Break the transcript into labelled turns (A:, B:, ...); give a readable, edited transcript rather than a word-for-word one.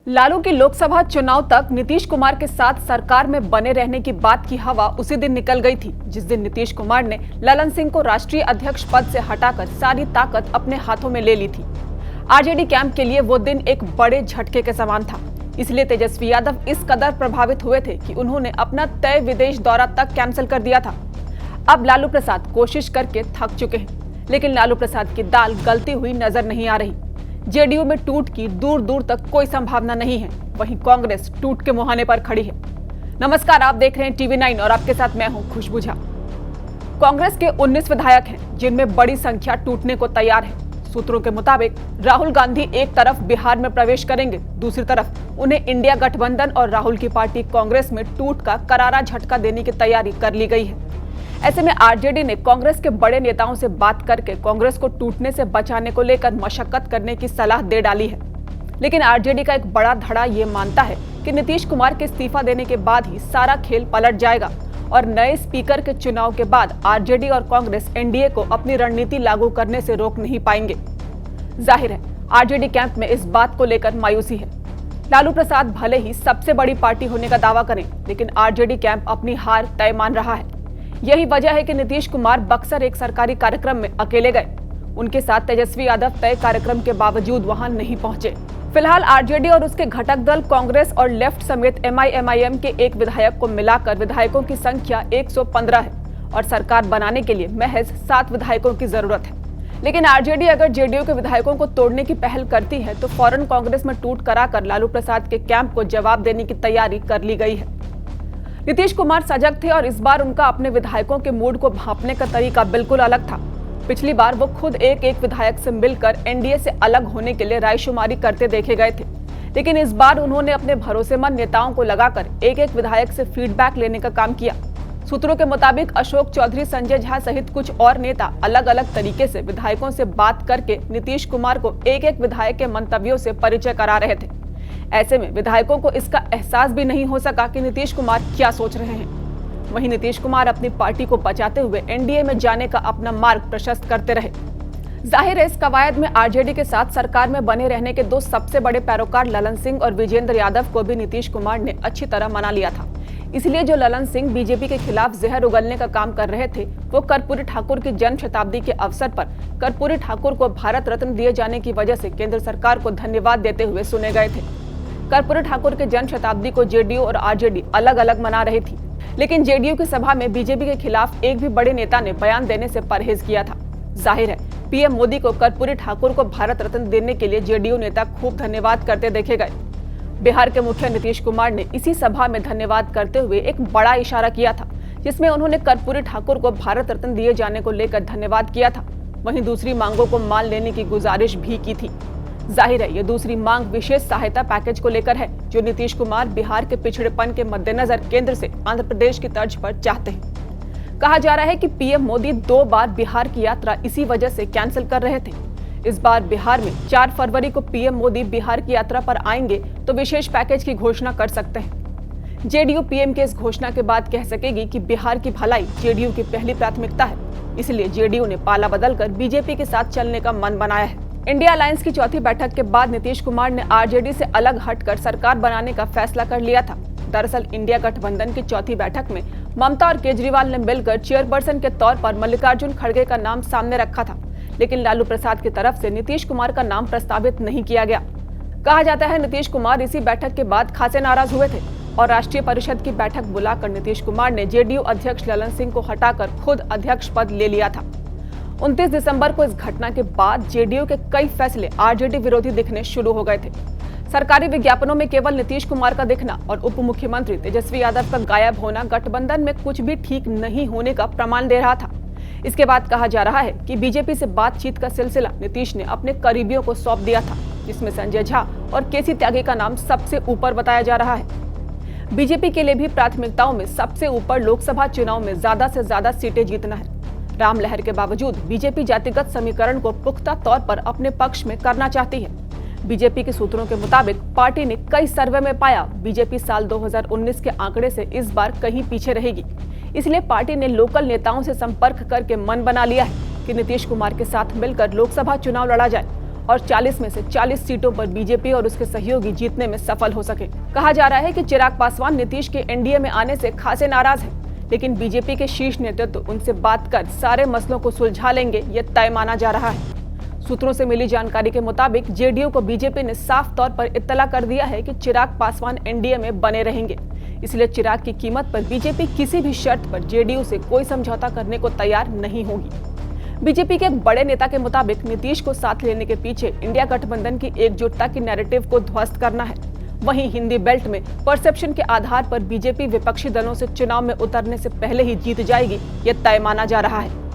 A: लालू की लोकसभा चुनाव तक नीतीश कुमार के साथ सरकार में बने रहने की बात की हवा उसी दिन निकल गई थी जिस दिन नीतीश कुमार ने ललन सिंह को राष्ट्रीय अध्यक्ष पद से हटाकर सारी ताकत अपने हाथों में ले ली थी। आरजेडी कैंप के लिए वो दिन एक बड़े झटके के समान था। इसलिए तेजस्वी यादव इस कदर प्रभावित हुए थे कि उन्होंने अपना तय विदेश दौरा तक कैंसिल कर दिया था। अब लालू प्रसाद कोशिश करके थक चुके हैं, लेकिन लालू प्रसाद की दाल गलती हुई नजर नहीं आ रही। जेडीयू में टूट की दूर दूर तक कोई संभावना नहीं है, वहीं कांग्रेस टूट के मुहाने पर खड़ी है। नमस्कार, आप देख रहे हैं टीवी 9 और आपके साथ मैं हूं खुशबू झा। कांग्रेस के 19 विधायक हैं जिनमें बड़ी संख्या टूटने को तैयार है। सूत्रों के मुताबिक राहुल गांधी एक तरफ बिहार में प्रवेश करेंगे, दूसरी तरफ उन्हें इंडिया गठबंधन और राहुल की पार्टी कांग्रेस में टूट का करारा झटका देने की तैयारी कर ली गई है। ऐसे में आरजेडी ने कांग्रेस के बड़े नेताओं से बात करके कांग्रेस को टूटने से बचाने को लेकर मशक्कत करने की सलाह दे डाली है। लेकिन आरजेडी का एक बड़ा धड़ा ये मानता है कि नीतीश कुमार के इस्तीफा देने के बाद ही सारा खेल पलट जाएगा और नए स्पीकर के चुनाव के बाद आरजेडी और कांग्रेस एनडीए को अपनी रणनीति लागू करने से रोक नहीं पाएंगे। जाहिर है आरजेडी कैंप में इस बात को लेकर मायूसी है। लालू प्रसाद भले ही सबसे बड़ी पार्टी होने का दावा करें, लेकिन आरजेडी कैंप अपनी हार तय मान रहा है। यही वजह है कि नीतीश कुमार बक्सर एक सरकारी कार्यक्रम में अकेले गए। उनके साथ तेजस्वी यादव तय कार्यक्रम के बावजूद वहां नहीं पहुंचे। फिलहाल आरजेडी और उसके घटक दल कांग्रेस और लेफ्ट समेत एमआईएम के एक विधायक को मिलाकर विधायकों की संख्या 115 है और सरकार बनाने के लिए महज 7 विधायकों की जरूरत है। लेकिन आरजेडी अगर जेडीयू के विधायकों को तोड़ने की पहल करती है तो फौरन कांग्रेस में टूट कराकर लालू प्रसाद के कैंप को जवाब देने की तैयारी कर ली गई है। नीतीश कुमार सजग थे और इस बार उनका अपने विधायकों के मूड को भांपने का तरीका बिल्कुल अलग था। पिछली बार वो खुद एक एक विधायक से मिलकर एनडीए से अलग होने के लिए रायशुमारी करते देखे गए थे, लेकिन इस बार उन्होंने अपने भरोसेमंद नेताओं को लगाकर एक एक विधायक से फीडबैक लेने का काम किया। सूत्रों के मुताबिक अशोक चौधरी, संजय झा सहित कुछ और नेता अलग अलग तरीके से विधायकों से बात करके नीतीश कुमार को एक एक विधायक के मंतव्यों से परिचय करा रहे थे। ऐसे में विधायकों को इसका एहसास भी नहीं हो सका कि नीतीश कुमार क्या सोच रहे हैं। वहीं नीतीश कुमार अपनी पार्टी को बचाते हुए एनडीए में जाने का अपना मार्ग प्रशस्त करते रहे। जाहिर है इस कवायद में आरजेडी के साथ सरकार में बने रहने के 2 सबसे बड़े पैरोकार ललन सिंह और विजेंद्र यादव को भी नीतीश कुमार ने अच्छी तरह मना लिया था। इसलिए जो ललन सिंह बीजेपी के खिलाफ जहर उगलने का काम कर रहे थे, वो कर्पूरी ठाकुर की जन्म शताब्दी के अवसर पर कर्पूरी ठाकुर को भारत रत्न दिए जाने की वजह से केंद्र सरकार को धन्यवाद देते हुए सुने गए थे। कर्पूरी ठाकुर के जन्म शताब्दी को जेडीयू और आरजेडी अलग अलग मना रही थी, लेकिन जेडीयू की सभा में बीजेपी के खिलाफ एक भी बड़े नेता ने बयान देने से परहेज किया था। जाहिर है पीएम मोदी को कर्पूरी ठाकुर को भारत रत्न देने के लिए जेडीयू नेता खूब धन्यवाद करते देखे गए। बिहार के मुखिया नीतीश कुमार ने इसी सभा में धन्यवाद करते हुए एक बड़ा इशारा किया था, जिसमें उन्होंने कर्पूरी ठाकुर को भारत रत्न दिए जाने को लेकर धन्यवाद किया था। वहीं दूसरी मांगों को मान लेने की गुजारिश भी की थी। जाहिर है ये दूसरी मांग विशेष सहायता पैकेज को लेकर है, जो नीतीश कुमार बिहार के पिछड़ेपन के मद्देनजर केंद्र से आंध्र प्रदेश की तर्ज पर चाहते हैं। कहा जा रहा है कि पीएम मोदी 2 बार बिहार की यात्रा इसी वजह से कैंसिल कर रहे थे। इस बार बिहार में 4 फरवरी को पीएम मोदी बिहार की यात्रा पर आएंगे तो विशेष पैकेज की घोषणा कर सकते हैं। जेडीयू पीएम के इस घोषणा के बाद कह सकेगी कि बिहार की भलाई जेडीयू की पहली प्राथमिकता है। इसलिए जेडीयू ने पाला बदलकर बीजेपी के साथ चलने का मन बनाया है। इंडिया अलायंस की चौथी बैठक के बाद नीतीश कुमार ने आरजेडी से अलग हटकर सरकार बनाने का फैसला कर लिया था। दरअसल इंडिया गठबंधन की चौथी बैठक में ममता और केजरीवाल ने मिलकर चेयरपर्सन के तौर पर मल्लिकार्जुन खड़गे का नाम सामने रखा था, लेकिन लालू प्रसाद की तरफ से नीतीश कुमार का नाम प्रस्तावित नहीं किया गया। कहा जाता है नीतीश कुमार इसी बैठक के बाद खासे नाराज हुए थे और राष्ट्रीय परिषद की बैठक बुलाकर नीतीश कुमार ने जेडीयू अध्यक्ष ललन सिंह को हटाकर खुद अध्यक्ष पद ले लिया था। 29 दिसंबर को इस घटना के बाद जेडीयू के कई फैसले आरजेडी विरोधी दिखने शुरू हो गए थे। सरकारी विज्ञापनों में केवल नीतीश कुमार का दिखना और उप मुख्यमंत्री तेजस्वी यादव का गायब होना गठबंधन में कुछ भी ठीक नहीं होने का प्रमाण दे रहा था। इसके बाद कहा जा रहा है कि बीजेपी से बातचीत का सिलसिला नीतीश ने अपने करीबियों को सौंप दिया था, जिसमें संजय झा और केसी त्यागी का नाम सबसे ऊपर बताया जा रहा है। बीजेपी के लिए भी प्राथमिकताओं में सबसे ऊपर लोकसभा चुनाव में ज्यादा से ज्यादा सीटें जीतना है। राम लहर के बावजूद बीजेपी जातिगत समीकरण को पुख्ता तौर पर अपने पक्ष में करना चाहती है। बीजेपी के सूत्रों के मुताबिक पार्टी ने कई सर्वे में पाया बीजेपी साल 2019 के आंकड़े से इस बार कहीं पीछे रहेगी। इसलिए पार्टी ने लोकल नेताओं से संपर्क करके मन बना लिया है कि नीतीश कुमार के साथ मिलकर लोकसभा चुनाव लड़ा जाए और 40 में से 40 सीटों पर बीजेपी और उसके सहयोगी जीतने में सफल हो सके। कहा जा रहा है कि चिराग पासवान नीतीश के एनडीए में आने से खासे नाराज हैं, लेकिन बीजेपी के शीर्ष नेतृत्व उनसे बात कर सारे मसलों को सुलझा लेंगे, यह तय माना जा रहा है। सूत्रों से मिली जानकारी के मुताबिक जेडीयू को बीजेपी ने साफ तौर पर इत्तला कर दिया है कि चिराग पासवान एनडीए में बने रहेंगे। इसलिए चिराग की कीमत पर बीजेपी किसी भी शर्त पर जेडीयू से कोई समझौता करने को तैयार नहीं होगी। बीजेपी के एक बड़े नेता के मुताबिक नीतीश को साथ लेने के पीछे इंडिया गठबंधन की एकजुटता की नैरेटिव को ध्वस्त करना है। वहीं हिंदी बेल्ट में परसेप्शन के आधार पर बीजेपी विपक्षी दलों से चुनाव में उतरने से पहले ही जीत जाएगी, यह तय माना जा रहा है।